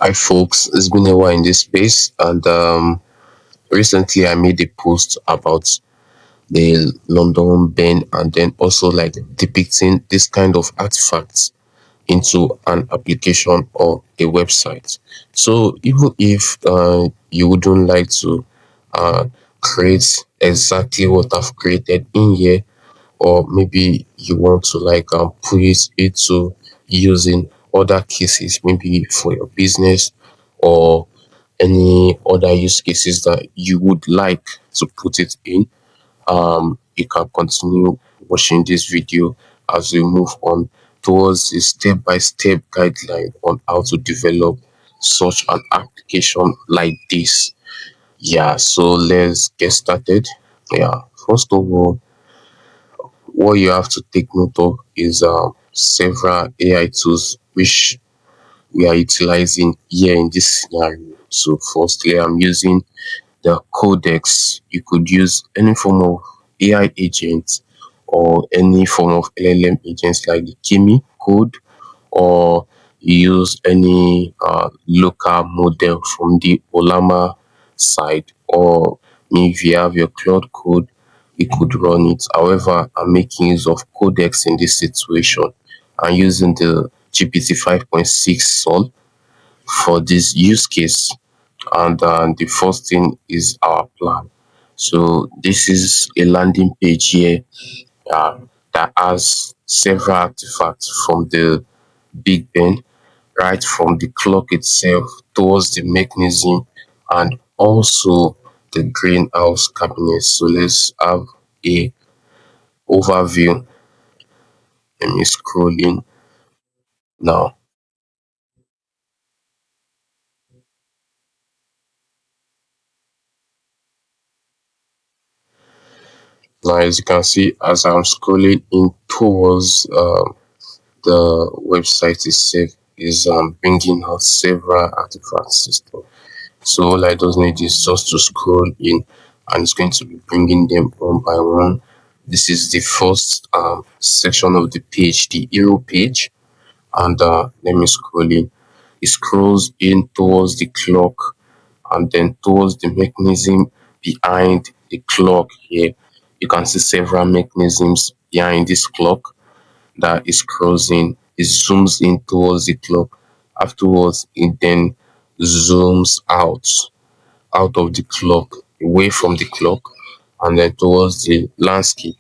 Hi, folks. It's been a while in this space, and recently I made a post about the London Ben, and then also like depicting this kind of artifacts into an application or a website. So even if you wouldn't like to uh, create exactly what I've created in here, or maybe you want to like put it into using other cases, maybe for your business or any other use cases that you would like to put it in, you can continue watching this video as we move on towards a step-by-step guideline on how to develop such an application like this. Yeah, so let's get started. Yeah, first of all, what you have to take note of is several AI tools which we are utilizing here in this scenario. So firstly, I'm using the codex. You could use any form of AI agent or any form of LLM agents like the Kimi code, or use any local model from the Olama side, or if you have your cloud code, you could run it. However, I'm making use of codex in this situation. I'm using the GPT 5.6 Sol for this use case, and the first thing is our plan. So this is a landing page here uh, that has several artifacts from the Big Ben, right from the clock itself towards the mechanism and also the greenhouse cabinet. So let's have a overview. Let me scroll in now. Now, as you can see, as I'm scrolling in towards the website itself, is bringing out several artifact system. So all I just need is just to scroll in, and it's going to be bringing them one by one. This is the first section of the page, the hero page, and let me scroll in. It scrolls in towards the clock and then towards the mechanism behind the clock here. You can see several mechanisms behind this clock that is crossing. It zooms in towards the clock. Afterwards, it then zooms out of the clock, away from the clock, and then towards the landscape,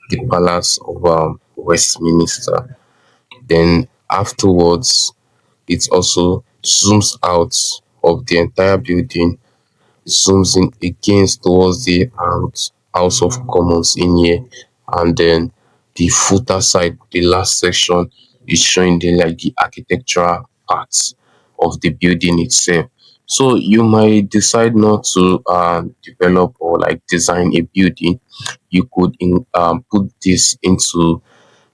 the palace of Westminster. Then afterwards, it also zooms out of the entire building, zooms in again towards the House of Commons in here, and then the footer side, the last section, is showing the like the architectural parts of the building itself. So you might decide not to develop or like design a building. You could put this into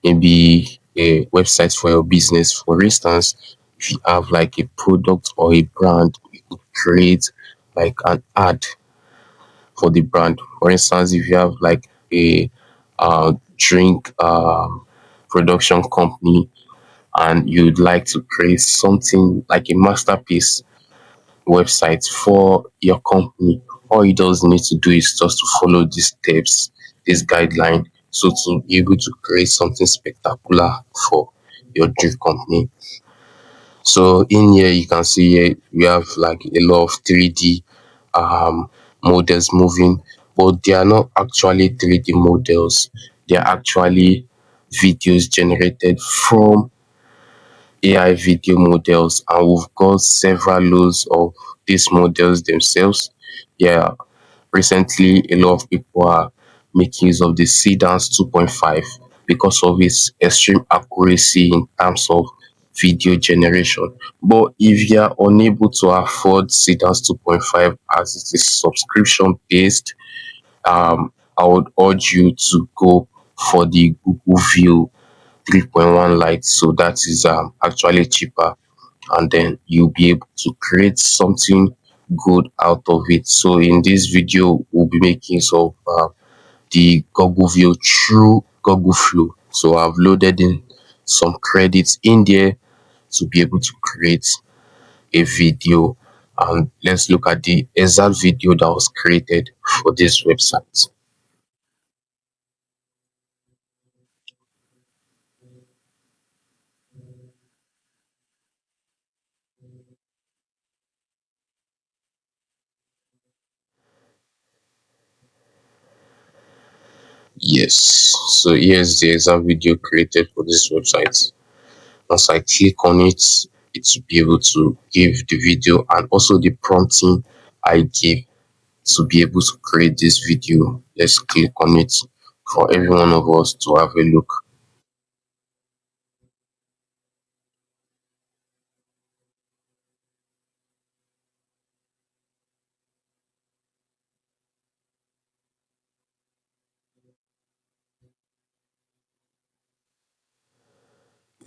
maybe a website for your business. For instance, if you have like a product or a brand, you could create like an ad for the brand. For instance, if you have like a drink production company and you'd like to create something like a masterpiece website for your company, all you just need to do is just to follow these steps, this guideline, so to be able to create something spectacular for your drink company. So in here you can see here we have like a lot of 3D um models moving, but they are not actually 3D models. They are actually videos generated from AI video models, and we've got several loads of these models themselves. Yeah, recently a lot of people are making use of the CDANS 2.5 because of its extreme accuracy in terms of video generation. But if you are unable to afford CDANS 2.5 as it is subscription based, I would urge you to go for the Google View 3.1 Lite. So that is actually cheaper, and then you'll be able to create something good out of it. So in this video, we'll be making use of the Google View through Google Flow. So I've loaded in some credits in there to be able to create a video, and let's look at the exact video that was created for this website. Yes, so here's the exact video created for this website. Once I click on it, it will be able to give the video and also the prompting I gave to be able to create this video. Let's click on it for every one of us to have a look.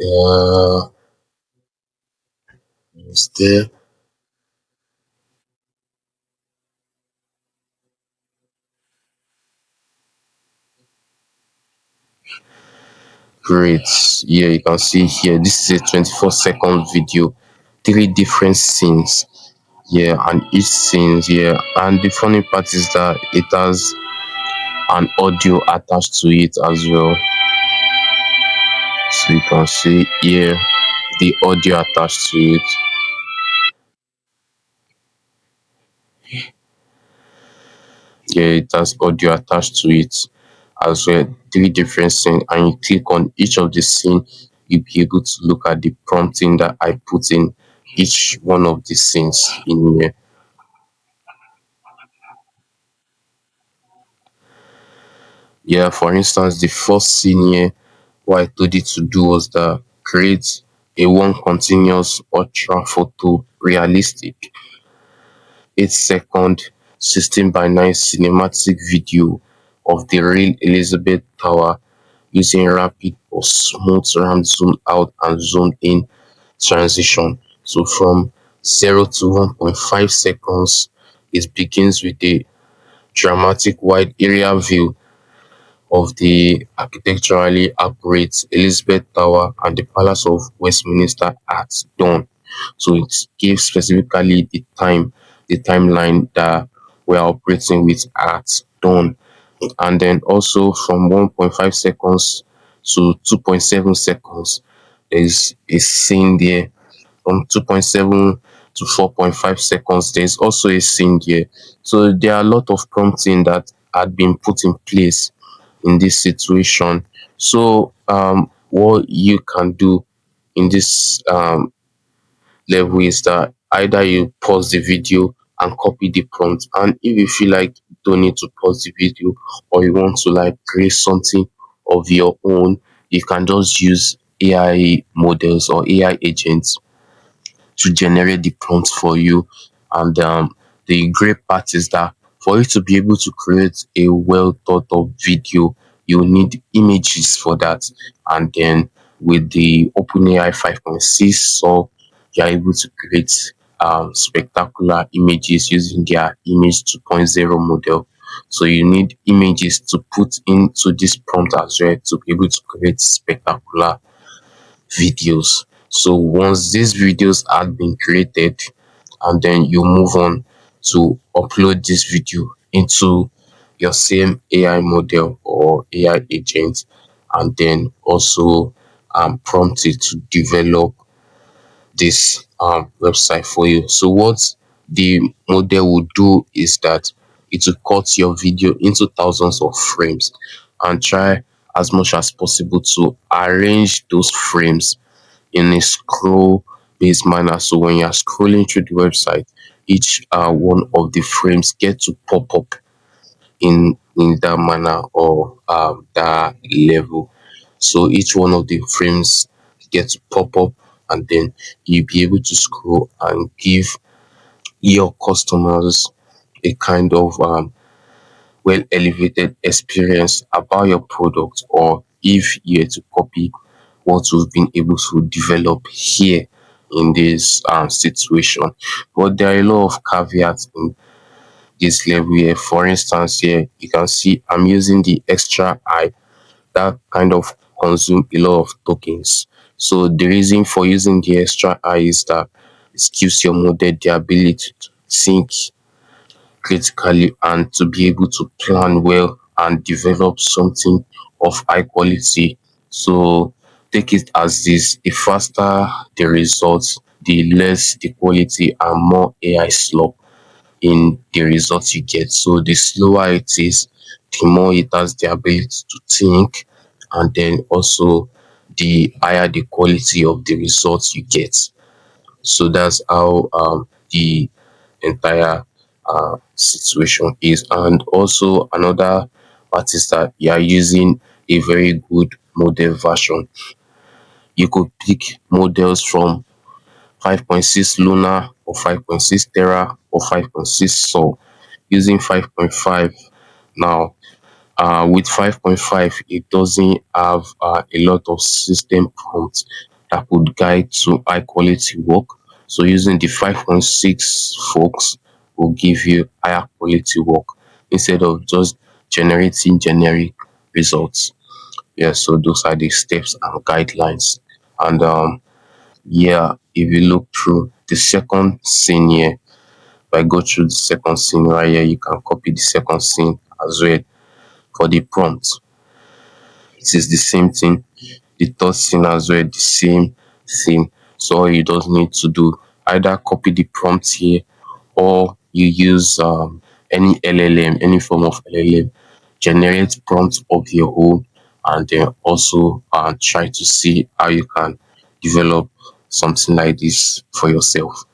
Yeah, it's there. Great. Yeah, you can see here. This is a 24-second video, three different scenes. Yeah, and each scene here. And the funny part is that it has an audio attached to it as well. So you can see here the audio attached to it. Yeah, it has audio attached to it as well. Three different scenes, and you click on each of the scene, you'll be able to look at the prompting that I put in each one of the scenes in here. Yeah, for instance, the first scene here, what I told it to do was that create a one continuous ultra photo realistic 8 second 16 by 9 cinematic video of the real Elizabeth Tower using rapid or smooth round zoom out and zoom in transition. So from 0 to 1.5 seconds, it begins with a dramatic wide area view of the architecturally accurate Elizabeth Tower and the Palace of Westminster at dawn. So it gives specifically the timeline that we're operating with at dawn. And then also from 1.5 seconds to 2.7 seconds, there's a scene there. From 2.7 to 4.5 seconds, there's also a scene there. So there are a lot of prompting that had been put in place in this situation. So what you can do in this level is that either you pause the video and copy the prompt, and if you feel like you don't need to pause the video or you want to like create something of your own, you can just use AI models or AI agents to generate the prompt for you. And the great part is that for you to be able to create a well thought of video, you need images for that. And then with the OpenAI 5.6, so you're able to create spectacular images using their image 2.0 model. So you need images to put into this prompt as well to be able to create spectacular videos. So once these videos have been created, and then you move on to upload this video into your same AI model or AI agent, and then also prompt it to develop this website for you. So what the model will do is that it will cut your video into thousands of frames and try as much as possible to arrange those frames in a scroll based manner. So when you're scrolling through the website, each one of the frames get to pop up in that manner or that level. So each one of the frames get to pop up, and then you'll be able to scroll and give your customers a kind of well elevated experience about your product, or if you are to copy what we've been able to develop here in this situation. But there are a lot of caveats in this level here. For instance, here you can see I'm using the extra I that kind of consume a lot of tokens. So the reason for using the extra I is that It gives your model the ability to think critically and to be able to plan well and develop something of high quality. So take it as this: the faster the results, the less the quality and more AI slop in the results you get. So the slower it is, the more it has the ability to think, and then also the higher the quality of the results you get. So that's how the entire situation is. And also another part is that you are using a very good model version. You could pick models from 5.6 Luna or 5.6 Terra or 5.6 Sol using 5.5 now. With 5.5, it doesn't have a lot of system prompts that could guide to high quality work. So using the 5.6 folks will give you higher quality work instead of just generating generic results. Yeah, so those are the steps and guidelines. And yeah, if you look through the second scene here, if I go through the second scene right here, you can copy the second scene as well. For the prompt, it is the same thing. The third scene as well, the same thing. So all you just need to do, either copy the prompt here, or you use any LLM, any form of LLM, generate prompts of your own, and then also try to see how you can develop something like this for yourself.